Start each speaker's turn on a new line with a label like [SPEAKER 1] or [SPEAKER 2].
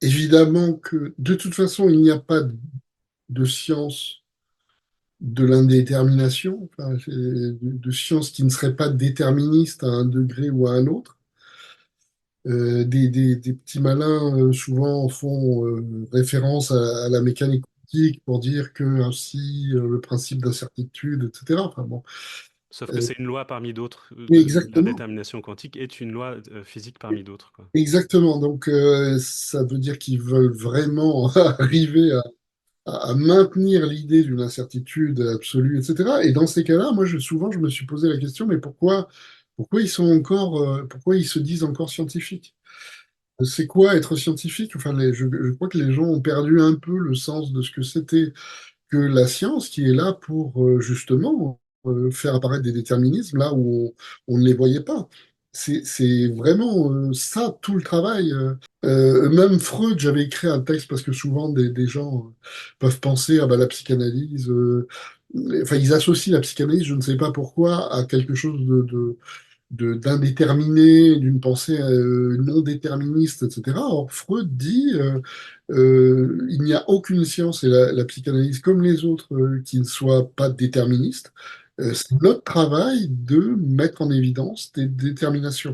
[SPEAKER 1] évidemment que de toute façon, il n'y a pas de science de l'indétermination, enfin, de science qui ne serait pas déterministe à un degré ou à un autre. Des petits malins souvent font référence à la mécanique quantique pour dire que ainsi le principe d'incertitude, etc. Enfin bon,
[SPEAKER 2] Sauf que
[SPEAKER 1] euh,
[SPEAKER 2] c'est une loi parmi d'autres.
[SPEAKER 1] mais exactement,
[SPEAKER 2] L'indétermination quantique est une loi physique parmi d'autres, quoi.
[SPEAKER 1] exactement. Donc ça veut dire qu'ils veulent vraiment arriver à maintenir l'idée d'une incertitude absolue, etc. Et dans ces cas-là, moi, souvent, je me suis posé la question, mais pourquoi ils sont encore, pourquoi ils se disent encore scientifiques? C'est quoi être scientifique? Enfin, je crois que les gens ont perdu un peu le sens de ce que c'était que la science, qui est là pour justement faire apparaître des déterminismes là où on ne les voyait pas. C'est vraiment ça tout le travail. Même Freud, j'avais écrit un texte parce que souvent des gens peuvent penser à bah, la psychanalyse. Enfin, ils associent la psychanalyse, je ne sais pas pourquoi, à quelque chose d'indéterminé, d'une pensée non déterministe, etc. Or, Freud dit il n'y a aucune science, et la psychanalyse comme les autres, qui ne soit pas déterministe. C'est notre travail de mettre en évidence des déterminations.